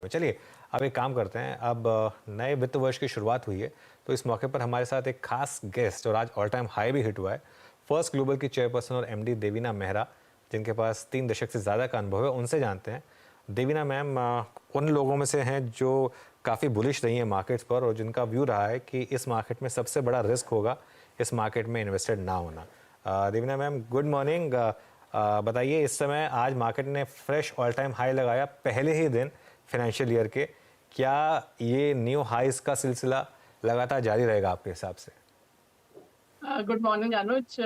तो चलिए, अब एक काम करते हैं। अब नए वित्त वर्ष की शुरुआत हुई है, तो इस मौके पर हमारे साथ एक खास गेस्ट और आज ऑल टाइम हाई भी हिट हुआ है। फर्स्ट ग्लोबल की चेयरपर्सन और एमडी देवीना मेहरा, जिनके पास 3 दशक से ज़्यादा का अनुभव है, उनसे जानते हैं। देवीना मैम उन लोगों में से हैं जो काफ़ी बुलिश रही हैं मार्केट्स पर और जिनका व्यू रहा है कि इस मार्केट में सबसे बड़ा रिस्क होगा इस मार्केट में इन्वेस्टेड ना होना। Devina ma'am, good morning. बताइए, इस समय आज मार्केट ने फ्रेश ऑल टाइम हाई लगाया पहले ही दिन फाइनेंशियल ईयर के। क्या ये न्यू हाईस का सिलसिला लगातार जारी रहेगा आपके हिसाब से? गुड मॉर्निंग अनुज।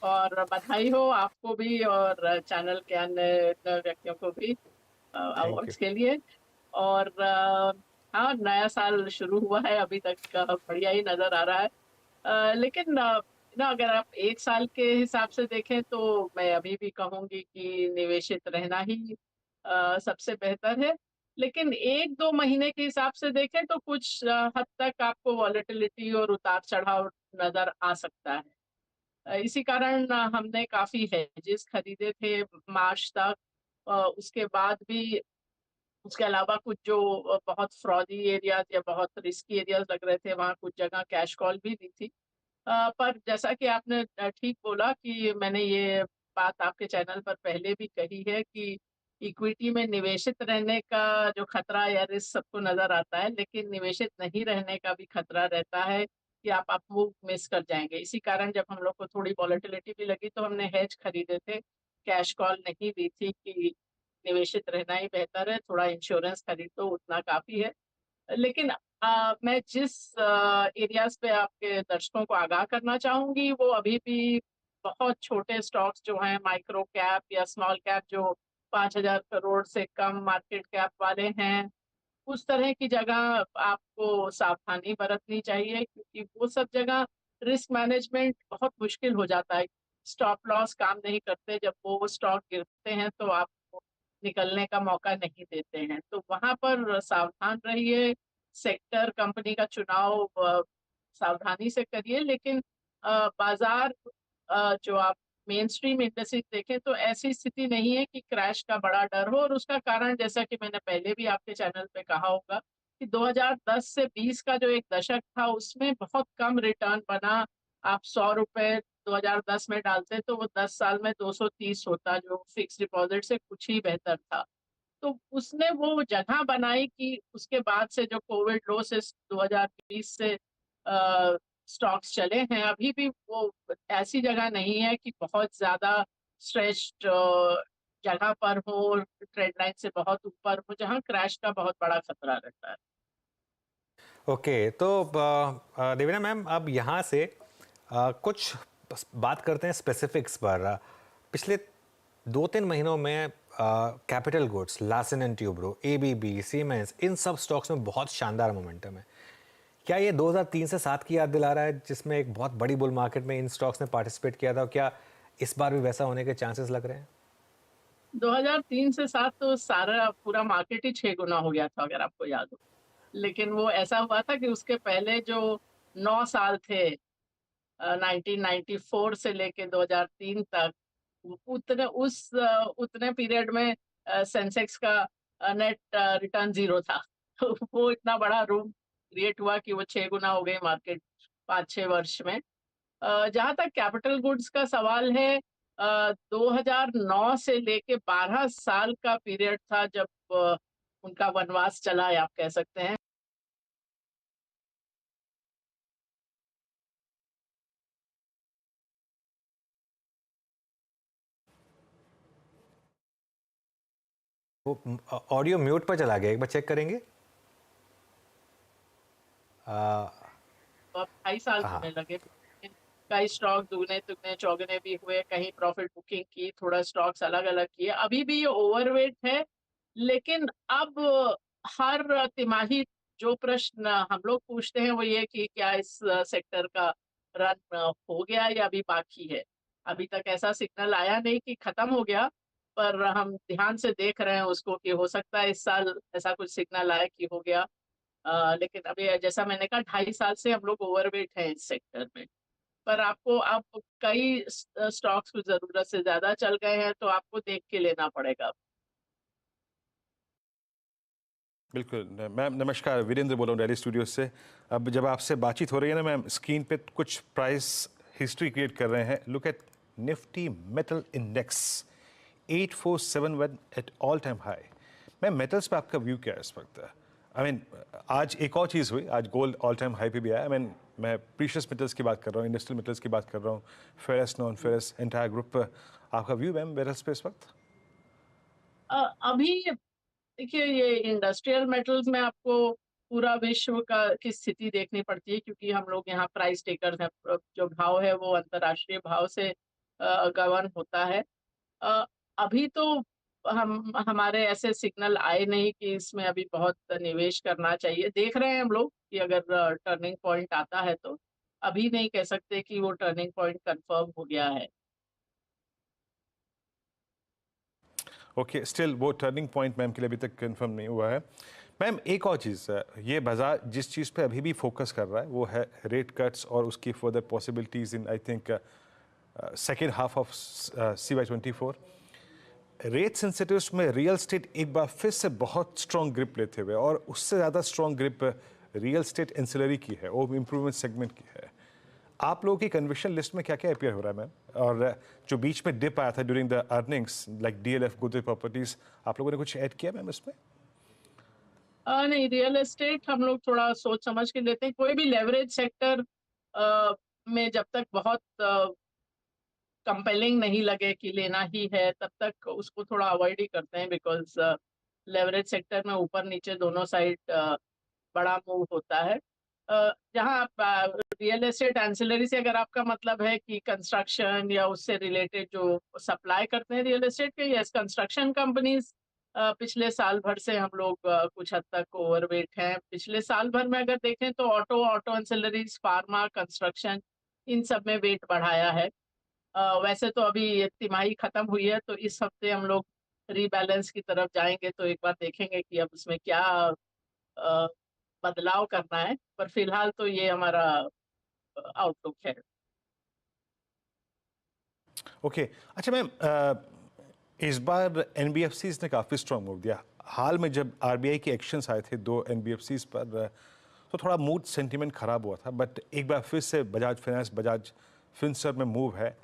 और बधाई हो आपको भी और चैनल के अन्य अन्य व्यक्तियों को भी थैंक यू। अवार्ड्स के लिए। और हाँ, नया साल शुरू हुआ है, अभी तक बढ़िया ही नजर आ रहा है। लेकिन अगर आप एक साल के हिसाब से देखें तो मैं अभी भी कहूंगी कि निवेशित रहना ही सबसे बेहतर है। लेकिन एक दो महीने के हिसाब से देखें तो कुछ हद तक आपको वॉलेटिलिटी और उतार चढ़ाव नजर आ सकता है। इसी कारण हमने काफी हेजेस खरीदे थे मार्च तक। उसके बाद भी उसके अलावा कुछ जो बहुत फ्रॉडी एरियाज या बहुत रिस्की एरियाज लग रहे थे, वहाँ कुछ जगह कैश कॉल भी दी थी। पर जैसा कि आपने ठीक बोला कि मैंने ये बात आपके चैनल पर पहले भी कही है कि इक्विटी में निवेशित रहने का जो खतरा या रिस्क सबको नजर आता है, लेकिन निवेशित नहीं रहने का भी खतरा रहता है कि आप मूव मिस कर जाएंगे। इसी कारण जब हम लोग को थोड़ी वॉलेटिलिटी भी लगी तो हमने हेज खरीदे थे, कैश कॉल नहीं दी थी कि निवेशित रहना ही बेहतर है, थोड़ा इंश्योरेंस खरीद तो उतना काफी है। लेकिन मैं जिस एरियाज पे आपके दर्शकों को आगाह करना चाहूंगी वो अभी भी बहुत छोटे स्टॉक्स जो हैं, माइक्रो कैप या स्मॉल कैप, जो 5,000 करोड़ से कम मार्केट कैप वाले हैं, उस तरह की जगह आपको सावधानी बरतनी चाहिए, क्योंकि वो सब जगह रिस्क मैनेजमेंट बहुत मुश्किल हो जाता है। स्टॉप लॉस काम नहीं करते, जब वो स्टॉक गिरते हैं तो आपको निकलने का मौका नहीं देते हैं, तो वहां पर सावधान रहिए। सेक्टर कंपनी का चुनाव सावधानी से करिए। लेकिन बाजार जो आप मेन स्ट्रीम इंडस्ट्रीज देखें तो ऐसी स्थिति नहीं है कि क्रैश का बड़ा डर हो। और उसका कारण, जैसा कि मैंने पहले भी आपके चैनल पे कहा होगा, कि 2010 से 20 का जो एक दशक था उसमें बहुत कम रिटर्न बना। आप 100 रुपए 2010 में डालते तो वो 10 साल में 230 होता, जो फिक्स डिपॉजिट से कुछ ही बेहतर था। तो उसने वो जगह बनाई कि उसके बाद से जो कोविड लो से 2020 से स्टॉक्स चले हैं, अभी भी वो ऐसी जगह नहीं है कि बहुत ज्यादा स्ट्रेच्ड जगह पर हो, ट्रेंड लाइन से बहुत ऊपर हो, जहां क्रैश का बहुत बड़ा खतरा रहता है। ओके, तो देवीना मैम, अब यहाँ से कुछ बात करते हैं स्पेसिफिक्स पर। पिछले 2-3 महीनों में capital goods, Larsen and Toubro, ABB, Siemens, इन सब स्टॉक्स में बहुत शानदार मोमेंटम है। क्या ये 2003 से 7 की याद दिला रहा है, जिसमें एक बहुत बड़ी बुल मार्केट में इन स्टॉक्स ने पार्टिसिपेट किया था? क्या इस बार भी वैसा होने के चांसेस लग रहे हैं? 2003 से 7 तो सारा पूरा मार्केट ही 6 गुना हो गया था, अगर आपको याद हो। लेकिन वो ऐसा हुआ था कि उसके पहले जो 9 साल थे, 1994 से लेके 2003 तक, उतने पीरियड में सेंसेक्स का नेट रिटर्न जीरो था। तो वो इतना बड़ा रूम क्रिएट हुआ कि वो 6 गुना हो गई मार्केट 5-6 वर्ष में। जहां तक कैपिटल गुड्स का सवाल है, 2009 से लेके 12 साल का पीरियड था जब उनका वनवास चला है, आप कह सकते हैं। वो ऑडियो म्यूट पर चला गया, एक बार चेक करेंगे। तो अब 2.5 साल हाँ। होने लगे। कई स्टॉक दुगने तिगने चौगने भी हुए, कहीं प्रॉफिट बुकिंग की, थोड़ा स्टॉक्स अलग अलग किए, अभी भी ये ओवरवेट है। लेकिन अब हर तिमाही जो प्रश्न हम लोग पूछते हैं वो ये कि क्या इस सेक्टर का रन हो गया या अभी बाकी है। अभी तक ऐसा सिग्नल आया नहीं कि खत्म हो गया, पर हम ध्यान से देख रहे हैं उसको कि हो सकता है इस साल ऐसा कुछ सिग्नल आए कि हो गया। लेकिन अभी जैसा मैंने कहा, 2.5 साल से हम लोग ओवरवेट हैं इस सेक्टर में। पर आपको अब कई स्टॉक्स को जरूरत से ज्यादा चल गए हैं, तो आपको देख के लेना पड़ेगा। बिल्कुल मैम, नमस्कार। वीरेंद्र बोल रहा हूँ दिल्ली स्टूडियो से। अब जब आपसे बातचीत हो रही है ना मैम, स्क्रीन पे कुछ प्राइस हिस्ट्री क्रिएट कर रहे हैं। Look at Nifty metal index 8471 at all time high. Ma'am, metals पे आपका व्यू क्या है इस वक्त? आई मीन आज एक और चीज़ हुई, आज गोल्ड ऑल टाइम हाई पे भी आया। आई मीन मैं प्रीशियस मेटल्स की बात कर रहा हूँ, इंडस्ट्रियल मेटल्स की बात कर रहा हूँ, ferrous, non ferrous, entire group. आपका व्यू मैम मेटल्स पे इस वक्त? अभी देखिए, ये इंडस्ट्रियल मेटल्स में आपको पूरा विश्व का की स्थिति देखनी पड़ती है, क्योंकि हम लोग यहाँ प्राइस टेकर्स हैं। जो भाव है वो अंतर्राष्ट्रीय भाव से गवर्न होता है। अ, अभी तो हम हमारे ऐसे सिग्नल आए नहीं कि इसमें अभी बहुत निवेश करना चाहिए। देख रहे हैं हम लोग कि अगर टर्निंग पॉइंट आता है तो अभी नहीं कह सकते कि वो टर्निंग पॉइंट कंफर्म हो गया है। ओके, स्टिल वो टर्निंग पॉइंट मैम के लिए अभी तक कंफर्म नहीं हुआ है। मैम, एक और चीज़, ये बाजार जिस चीज़ पे अभी भी फोकस कर रहा है वो है रेट कट्स और उसकी further possibilities in, I think, second half of CY24। Rate sensitives में रियल स्टेट एक बार फिर से बहुत स्ट्रॉन्ग ग्रिप लेते हुए, और उससे ज़्यादा strong grip real estate ancillary की है, वो इम्प्रूवमेंट सेगमेंट की है। आप लोगों की कन्विक्शन लिस्ट में क्या क्या अपीयर हो रहा है मैम? और जो बीच में डिप आया था during the earnings, like DLF, Godrej properties, आप लोगों ने कुछ ऐड किया मैम इसमें? नहीं, रियल एस्टेट हम लोग थोड़ा सोच समझ के लेते हैं। कोई भी लेवरेज सेक्टर में जब तक बहुत कंपेलिंग नहीं लगे कि लेना ही है, तब तक उसको थोड़ा अवॉइड ही करते हैं। बिकॉज लेवरेज सेक्टर में ऊपर नीचे दोनों साइड बड़ा मूव होता है। जहां आप रियल एस्टेट एंसिलरी से, अगर आपका मतलब है कि कंस्ट्रक्शन या उससे रिलेटेड जो सप्लाई करते हैं रियल एस्टेट के, यस, कंस्ट्रक्शन कंपनीज पिछले साल भर से हम लोग कुछ हद तक ओवरवेट हैं। पिछले साल भर में अगर देखें तो auto auto ancillaries, pharma, construction, इन सब में वेट बढ़ाया है। वैसे तो अभी ये तिमाही खत्म हुई है, तो इस हफ्ते हम लोग रीबैलेंस की तरफ जाएंगे, तो एक बार देखेंगे कि अब उसमें क्या अ, बदलाव करना है। पर फिलहाल तो ये हमारा आउटलुक है। ओके, अच्छा मैम, इस बार NBFCs ने काफ़ी स्ट्रॉन्ग मूव दिया। हाल में जब RBI के एक्शंस आए थे 2 NBFCs पर, तो थोड़ा मूड सेंटीमेंट खराब हुआ था। बट एक बार फिर से बजाज फाइनेंस, बजाज फिनसर्व में मूव है।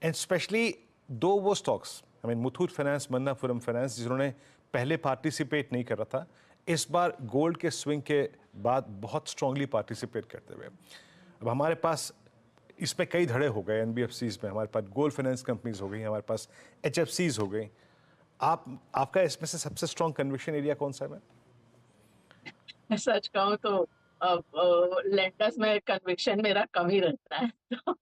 एंड स्पेशली दो वो stocks, I mean Muthoot finance, Manappuram finance, जिन्होंने पहले पार्टिसिपेट नहीं कर रहा था, इस बार गोल्ड के स्विंग के बाद बहुत स्ट्रांगली पार्टिसिपेट करते हुए। अब हमारे पास इसमें कई धड़े हो गए NBFCs में। हमारे पास गोल्ड फाइनेंस कंपनीज हो गई, हमारे पास HFCs हो गई। आपका इसमें से सबसे स्ट्रांग कन्विक्शन एरिया कौन सा है मैम? सच कहूँ तो अब लेंडर्स में कन्विक्शन मेरा कम ही रहता है। तो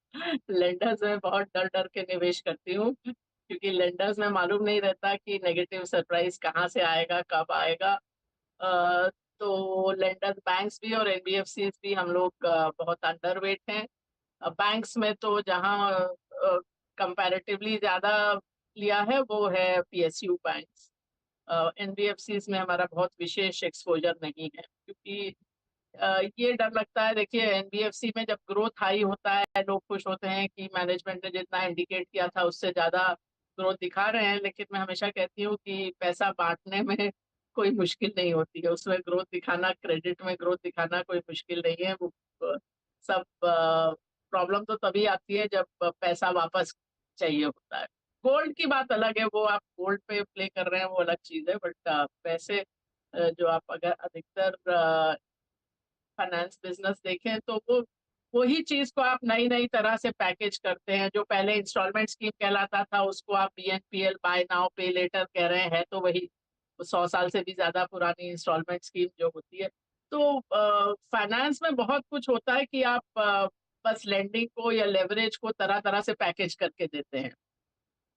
लेंडर्स में बहुत डर डर के निवेश करती हूँ, क्योंकि लेंडर्स में मालूम नहीं रहता कि नेगेटिव सरप्राइज कहाँ से आएगा, कब आएगा। तो लेंडर्स, बैंक्स भी और NBFCs भी हम लोग बहुत अंडरवेट हैं। बैंक्स में तो जहाँ कंपैरेटिवली ज्यादा लिया है वो है PSU बैंक्स। NBFCs में हमारा बहुत विशेष एक्सपोजर नहीं है, क्योंकि ये डर लगता है। देखिए, NBFC में जब ग्रोथ हाई होता है, लोग खुश होते हैं कि मैनेजमेंट ने जितना इंडिकेट किया था उससे ज्यादा ग्रोथ दिखा रहे हैं। लेकिन मैं हमेशा कहती हूँ कि पैसा बांटने में कोई मुश्किल नहीं होती है, उसमें ग्रोथ दिखाना, क्रेडिट में ग्रोथ दिखाना कोई मुश्किल नहीं है। वो सब प्रॉब्लम तो तभी आती है जब पैसा वापस चाहिए होता है। गोल्ड की बात अलग है, वो आप गोल्ड पे प्ले कर रहे हैं, वो अलग चीज है। बट पैसे जो आप अगर अधिकतर फाइनेंस बिजनेस देखें तो वो वही चीज को आप नई नई तरह से पैकेज करते हैं। जो पहले इंस्टॉलमेंट स्कीम कहलाता था, उसको आप BNPL, बाय नाउ पे लेटर कह रहे हैं। तो वही 100 साल से भी ज्यादा पुरानी इंस्टॉलमेंट स्कीम जो होती है। तो फाइनेंस में बहुत कुछ होता है कि आप बस लेंडिंग को या लेवरेज को तरह तरह से पैकेज करके देते हैं।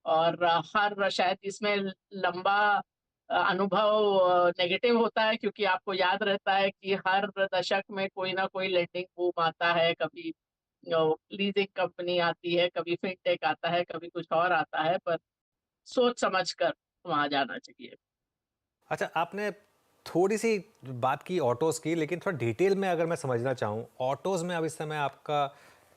और हर शायद इसमें लंबा अनुभव नेगेटिव होता है, क्योंकि आपको याद रहता है कि हर दशक में कोई ना कोई लेंडिंग बूम आता है। कभी लीजिंग कंपनी आती है, कभी फिनटेक आता है, कभी कुछ और आता है। पर सोच समझ कर वहां जाना चाहिए। अच्छा, आपने थोड़ी सी बात की ऑटोज़ की, लेकिन थोड़ा डिटेल में अगर मैं समझना चाहूँ, ऑटोज़ में अब इस समय आपका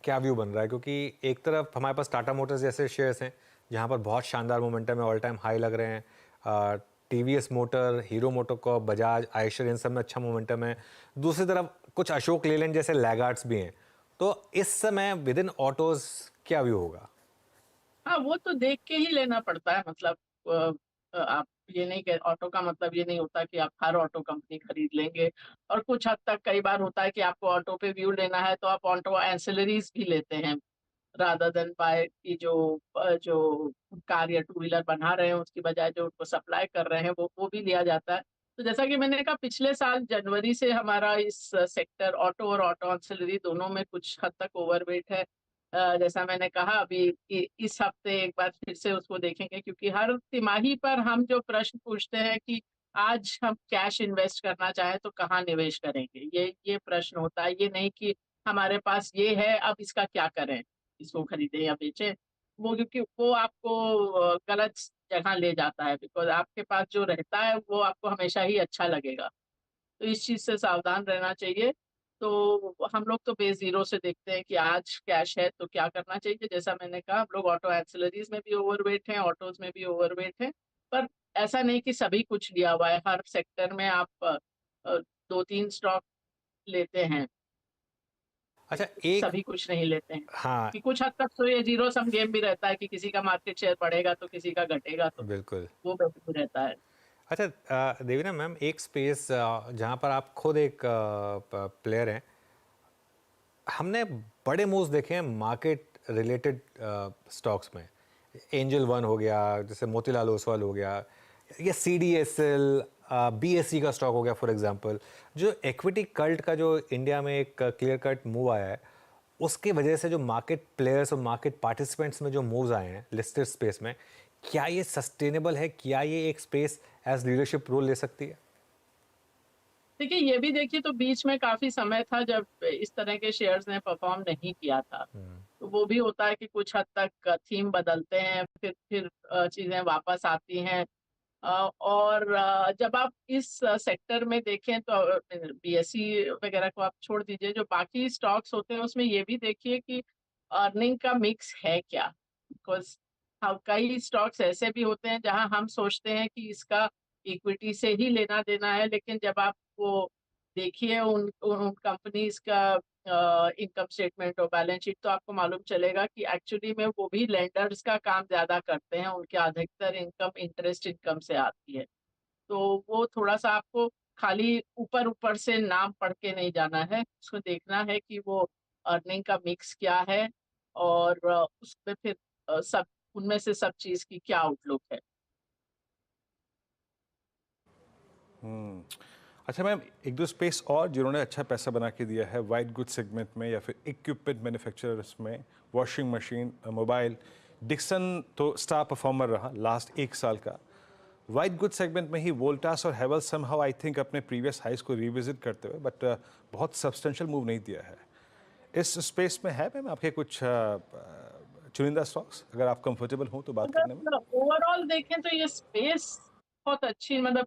क्या व्यू बन रहा है? क्योंकि एक तरफ हमारे पास टाटा मोटर्स जैसे शेयर्स हैं, जहाँ पर बहुत शानदार मोमेंटम है, ऑल टाइम हाई लग रहे हैं। TVS Motor, Hero MotoCorp, Bajaj, Eicher, इन सब में अच्छा मोमेंटम है। दूसरी तरफ कुछ अशोक लेलैंड जैसे लैगार्ड्स भी हैं। तो इस समय विद इन ऑटोज क्या व्यू होगा? हाँ, वो तो देख के ही लेना पड़ता है। मतलब आप ये नहीं कह ऑटो का मतलब ये नहीं होता कि आप हर ऑटो कंपनी खरीद लेंगे, और कुछ हद तक कई बार होता है कि आपको ऑटो पे व्यू लेना है तो आप ऑटो एंसिलरीज भी लेते हैं, रादर देन बाय की जो कार या टू व्हीलर बना रहे हैं उसकी बजाय जो उनको सप्लाई कर रहे हैं वो भी लिया जाता है। तो जैसा कि मैंने कहा, पिछले साल जनवरी से हमारा इस सेक्टर ऑटो और ऑटो एंसिलरी दोनों में कुछ हद तक ओवरवेट है। जैसा मैंने कहा, अभी इस हफ्ते एक बार फिर से उसको देखेंगे, क्योंकि हर तिमाही पर हम जो प्रश्न पूछते हैं कि आज हम कैश इन्वेस्ट करना चाहें तो कहाँ निवेश करेंगे, ये प्रश्न होता है। ये नहीं कि हमारे पास ये है अब इसका क्या करें, इसको खरीदें या बेचें। वो क्योंकि वो आपको गलत जगह ले जाता है, बिकॉज़ आपके पास जो रहता है वो आपको हमेशा ही अच्छा लगेगा। तो इस चीज़ से सावधान रहना चाहिए। तो हम लोग तो बेस ज़ीरो से देखते हैं कि आज कैश है तो क्या करना चाहिए। जैसा मैंने कहा, हम लोग ऑटो एक्सेलरीज़ में भी ओवरवेट हैं, ऑटोज़ में भी ओवरवेट हैं। पर ऐसा नहीं कि सभी कुछ लिया हुआ है। हर सेक्टर में आप 2-3 स्टॉक लेते हैं। अच्छा, एक सभी कुछ नहीं लेते हैं। हाँ, कि कुछ हद तक तो ये ज़ीरो सम गेम भी रहता है कि किसी का मार्केट शेयर बढ़ेगा तो किसी का घटेगा, तो बिल्कुल। वो भी रहता है। अच्छा, देवीना मैम, एक स्पेस जहाँ पर आप खुद एक प्लेयर हैं, हमने बड़े मूव्स देखे हैं मार्केट रिलेटेड स्टॉक्स में। एंजल वन हो गया, जैसे मोतीलाल ओसवाल हो गया, या CDSL, BSE का स्टॉक हो गया फॉर एग्जांपल। जो इक्विटी कल्ट का जो इंडिया में एक क्लियर कट मूव आया है, उसकी वजह से जो मार्केट प्लेयर्स और मार्केट पार्टिसिपेंट्स में जो मूव्स आए हैं लिस्टेड स्पेस में, क्या ये सस्टेनेबल है? क्या ये एक स्पेस एज लीडरशिप रोल ले सकती है? देखिए, ये भी देखिए, तो बीच में काफ़ी समय था जब इस तरह के शेयर्स ने परफ़ॉर्म नहीं किया था। तो वो भी होता है कि कुछ हद तक थीम बदलते हैं, फिर चीज़ें वापस आती हैं। और जब आप इस सेक्टर में देखें तो BSE वगैरह को आप छोड़ दीजिए, जो बाकी स्टॉक्स होते हैं उसमें ये भी देखिए कि अर्निंग का मिक्स है क्या? बिकॉज़ हाँ, कई स्टॉक्स ऐसे भी होते हैं जहाँ हम सोचते हैं कि इसका इक्विटी से ही लेना-देना है, लेकिन जब आप वो देखिए उन उन कंपनीज़ का इनकम स्टेटमेंट और बैलेंस शीट, तो आपको मालूम चलेगा कि एक्चुअली में वो भी लेंडर्स का काम ज़्यादा करते हैं, उनके अधिकतर इनकम इंटरेस्ट इनकम से आती है। तो वो थोड़ा-सा आपको खाली ऊपर-ऊपर से नाम पढ़ के नहीं जाना है, उसको देखना है कि वो अर्निंग का मिक्स क्या है, और उसमें फिर सब उनमें से सब चीज़ की क्या आउटलुक है। अच्छा मैम, एक दो स्पेस और जिन्होंने अच्छा पैसा बना के दिया है वाइट गुड सेगमेंट में या फिर इक्विपमेंट मैन्युफैक्चरर्स में, वॉशिंग मशीन, मोबाइल, डिक्सन तो स्टार परफॉर्मर रहा लास्ट एक साल का। वाइट गुड सेगमेंट में ही वोल्टास और हेवल्स समहाउ आई थिंक अपने प्रीवियस हाइस को रिविजिट करते हुए बट बहुत सब्सटेंशियल मूव नहीं दिया है। इस स्पेस में है मैम आपके कुछ चुनिंदा स्टॉक्स, अगर आप कंफर्टेबल हो तो बात करने में? अगर ओवरऑल देखें तो ये स्पेस बहुत अच्छी, मतलब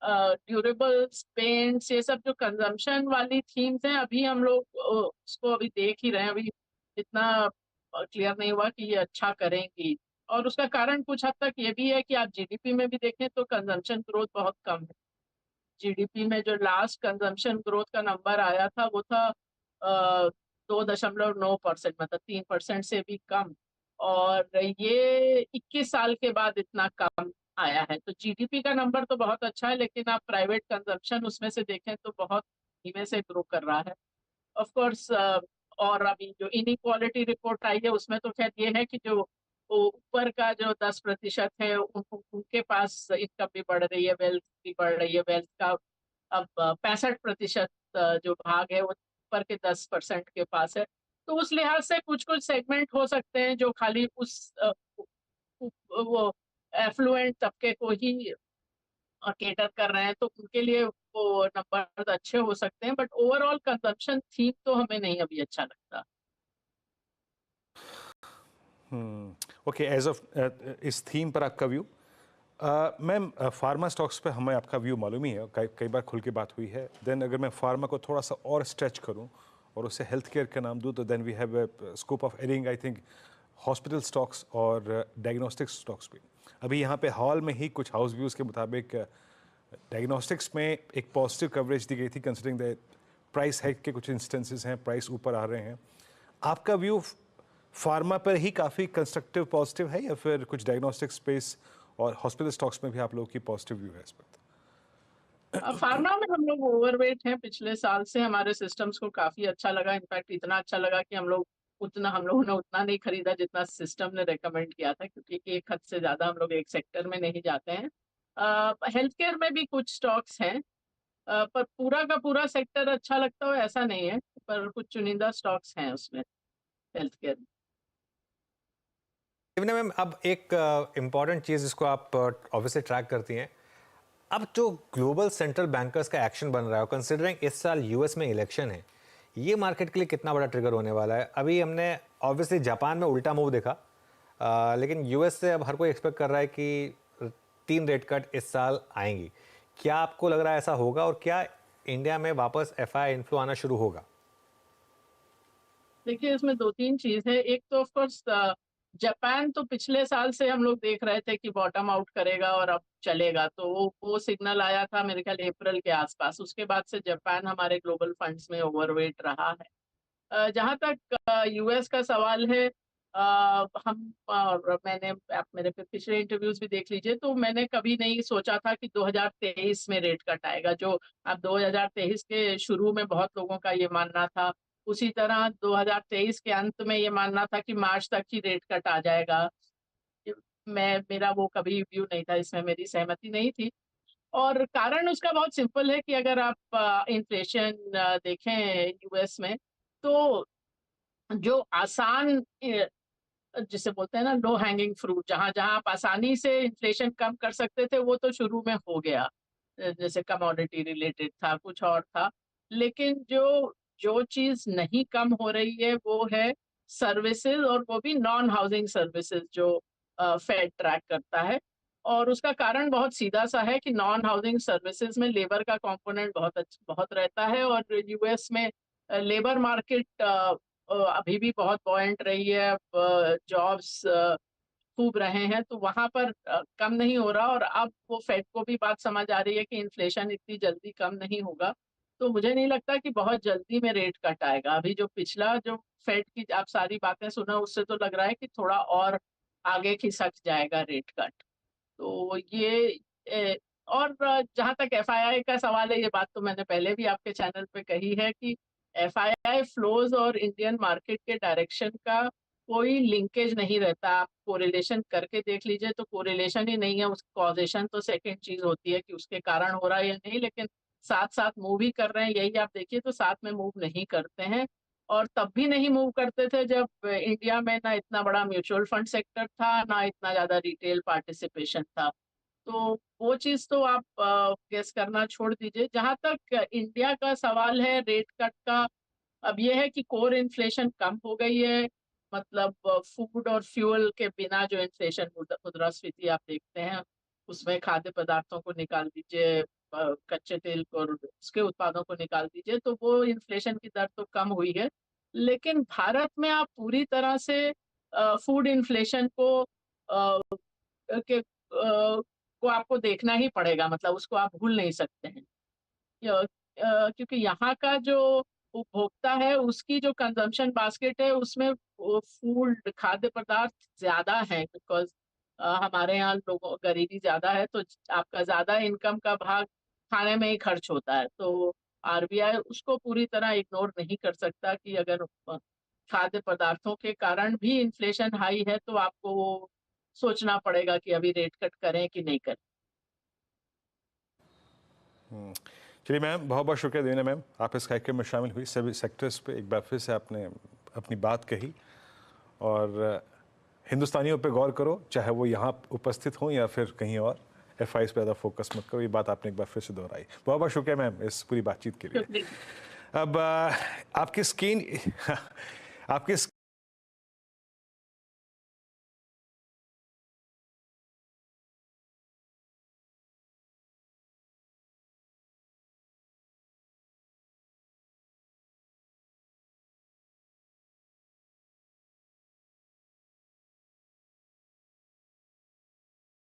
ड्यूरेबल्स, पेंट्स, ये सब जो कंजम्पशन वाली थीम्स हैं, अभी हम लोग उसको अभी देख ही रहे हैं। अभी इतना क्लियर नहीं हुआ कि ये अच्छा करेंगी, और उसका कारण कुछ हद तक ये भी है कि आप जीडीपी में भी देखें तो कंजम्पशन ग्रोथ बहुत कम है। जीडीपी में जो लास्ट कंजम्पशन ग्रोथ का नंबर आया था वो था 2.9%, मतलब 3% से भी कम। और ये 21 साल के बाद इतना कम आया है। तो जीडीपी का नंबर तो बहुत अच्छा है, लेकिन आप प्राइवेट कंजम्पशन उसमें से देखें तो बहुत धीमे से ग्रो कर रहा है। ऑफ कोर्स, और अभी जो इनइक्वालिटी रिपोर्ट आई है उसमें तो खैर ये है कि जो ऊपर का जो 10% है उनके पास इनकम भी बढ़ रही है, वेल्थ भी बढ़ रही है। वेल्थ का अब 65% जो भाग है वो ऊपर के 10% के पास है। तो उस लिहाज से कुछ कुछ सेगमेंट हो सकते हैं जो खाली उस वो एफ्लुएंट तबके को ही केटर कर रहे हैं, तो उनके लिए वो नंबर अच्छे हो सकते हैं, बट ओवरऑल कंजम्पशन थीम तो हमें नहीं अभी अच्छा लगता। ओके, एज ऑफ इस थीम पर आपका व्यू। मैम, फार्मा स्टॉक्स पे हमें आपका व्यू मालूम ही है, कई बार खुल के बात हुई है। देन अगर मैं फार्मा को थोड़ा सा और स्ट्रेच करूं और उसे हेल्थ केयर का नाम दूं तो then we have scope of adding I think hospital stocks और डायग्नोस्टिक स्टॉक्स भी। अभी यहाँ पे हॉल में ही कुछ हाउस व्यूज़ के मुताबिक डायग्नोस्टिक्स में एक पॉजिटिव कवरेज दी गई थी, कंसिडरिंग द प्राइस हाइक के कुछ इंस्टेंसेस हैं, प्राइस ऊपर आ रहे हैं। आपका व्यू फार्मा पर ही काफ़ी कंस्ट्रक्टिव पॉजिटिव है या फिर कुछ डायग्नोस्टिक स्पेस और हॉस्पिटल स्टॉक्स में भी आप लोगों की पॉजिटिव व्यू है इस वक्त? फार्मा में हम लोग ओवरवेट हैं पिछले साल से। हमारे सिस्टम्स को काफी अच्छा लगा, इनफैक्ट इतना अच्छा लगा कि हम लोगों ने उतना नहीं खरीदा जितना सिस्टम ने रेकमेंड किया था, क्योंकि एक हद से ज्यादा हम लोग एक सेक्टर में नहीं जाते हैं। हेल्थ केयर में भी कुछ स्टॉक्स हैं, पर पूरा का पूरा सेक्टर अच्छा लगता हो ऐसा नहीं है, पर कुछ चुनिंदा स्टॉक्स हैं उसमें हेल्थ केयर में। देवीना मैम, अब एक इम्पॉर्टेंट चीज़ जिसको आप ऑब्वियसली ट्रैक करती हैं, अब जो ग्लोबल सेंट्रल बैंकर्स का एक्शन बन रहा है, कंसिडरिंग इस साल यूएस में इलेक्शन है, ये मार्केट के लिए कितना बड़ा ट्रिगर होने वाला है? अभी हमने ऑब्वियसली जापान में उल्टा मूव देखा, लेकिन यूएस से अब हर कोई एक्सपेक्ट कर रहा है कि 3 रेट कट इस साल आएंगी। क्या आपको लग रहा है ऐसा होगा, और क्या इंडिया में वापस एफआई इन्फ्लो आना शुरू होगा? देखिए, इसमें 2-3 चीज है। एक तो ऑफ कोर्स जापान तो पिछले साल से हम लोग देख रहे थे कि बॉटम आउट करेगा और अब चलेगा, तो वो सिग्नल आया था मेरे ख्याल अप्रैल के आसपास। उसके बाद से जापान हमारे ग्लोबल फंड्स में ओवरवेट रहा है। जहां तक यूएस का सवाल है, हम और मैंने आप मेरे पिछले इंटरव्यूज भी देख लीजिए, तो मैंने कभी नहीं सोचा था कि 2023 में रेट कट आएगा। जो अब 2023 के शुरू में बहुत लोगों का ये मानना था, उसी तरह 2023 के अंत में ये मानना था कि मार्च तक ही रेट कट आ जाएगा। मेरा वो कभी व्यू नहीं था, इसमें मेरी सहमति नहीं थी। और कारण उसका बहुत सिंपल है कि अगर आप इन्फ्लेशन देखें यूएस में, तो जो आसान जिसे बोलते हैं ना लो हैंगिंग फ्रूट, जहां जहां आप आसानी से इन्फ्लेशन कम कर सकते थे, वो तो शुरू में हो गया। जैसे कमोडिटी रिलेटेड था, कुछ और था। लेकिन जो जो चीज नहीं कम हो रही है वो है सर्विसेज, और वो भी नॉन हाउसिंग सर्विसेज जो फेड ट्रैक करता है। और उसका कारण बहुत सीधा सा है कि नॉन हाउसिंग सर्विसेज में लेबर का कंपोनेंट बहुत रहता है, और यूएस में लेबर मार्केट अभी भी बहुत बॉयंट रही है। जॉब्स खूब रहे हैं, तो वहां पर कम नहीं हो रहा। और अब वो फेड को भी बात समझ आ रही है कि इन्फ्लेशन इतनी जल्दी कम नहीं होगा, तो मुझे नहीं लगता कि बहुत जल्दी में रेट कट आएगा। अभी जो पिछला जो फेड की आप सारी बातें सुना, उससे तो लग रहा है कि थोड़ा और आगे खिसक जाएगा रेट कट। तो ये और जहां तक एफआईआई का सवाल है, ये बात तो मैंने पहले भी आपके चैनल पे कही है कि एफआईआई फ्लोज और इंडियन मार्केट के डायरेक्शन का कोई लिंकेज नहीं रहता। आप कोरिलेशन करके देख लीजिए तो कोरिलेशन ही नहीं है। उस कॉजेशन तो सेकंड चीज होती है कि उसके कारण हो रहा है या नहीं, लेकिन साथ साथ मूव ही कर रहे हैं, यही आप देखिए। तो साथ में मूव नहीं करते हैं, और तब भी नहीं मूव करते थे जब इंडिया में ना इतना बड़ा म्यूचुअल फंड सेक्टर था, ना इतना ज्यादा रिटेल पार्टिसिपेशन था। तो वो चीज तो आप गेस करना छोड़ दीजिए। जहां तक इंडिया का सवाल है रेट कट का, अब ये है कि कोर इन्फ्लेशन कम हो गई है। मतलब फूड और फ्यूल के बिना जो इन्फ्लेशन मुद्रास्फीति आप देखते हैं, उसमें खाद्य पदार्थों को निकाल दीजिए, कच्चे तेल और उसके उत्पादों को निकाल दीजिए, तो वो इन्फ्लेशन की दर तो कम हुई है। लेकिन भारत में आप पूरी तरह से फूड इन्फ्लेशन को आपको देखना ही पड़ेगा, मतलब उसको आप भूल नहीं सकते हैं। क्योंकि यहाँ का जो उपभोक्ता है, उसकी जो कंजम्पशन बास्केट है, उसमें फूड खाद्य पदार्थ ज्यादा है, बिकॉज हमारे यहाँ लोगों गरीबी ज्यादा है, तो आपका ज्यादा इनकम का भाग खाने में ही खर्च होता है। तो आरबीआई उसको पूरी तरह इग्नोर नहीं कर सकता कि अगर खाद्य पदार्थों के कारण भी इन्फ्लेशन हाई है, तो आपको वो सोचना पड़ेगा कि अभी रेट कट करें कि नहीं करें। चलिए मैम, बहुत बहुत शुक्रिया देना मैम, आप इस कार्यक्रम में शामिल हुई। सभी सेक्टर्स पे एक बार फिर से आपने अपनी बात कही, और हिंदुस्तानियों पे गौर करो, चाहे वो यहाँ उपस्थित हों या फिर कहीं और। एफआईआई पे ज़्यादा फोकस मत करो, ये बात आपने एक बार फिर से दोहराई। बहुत बहुत शुक्रिया मैम इस पूरी बातचीत के लिए। अब आपकी स्क्रीन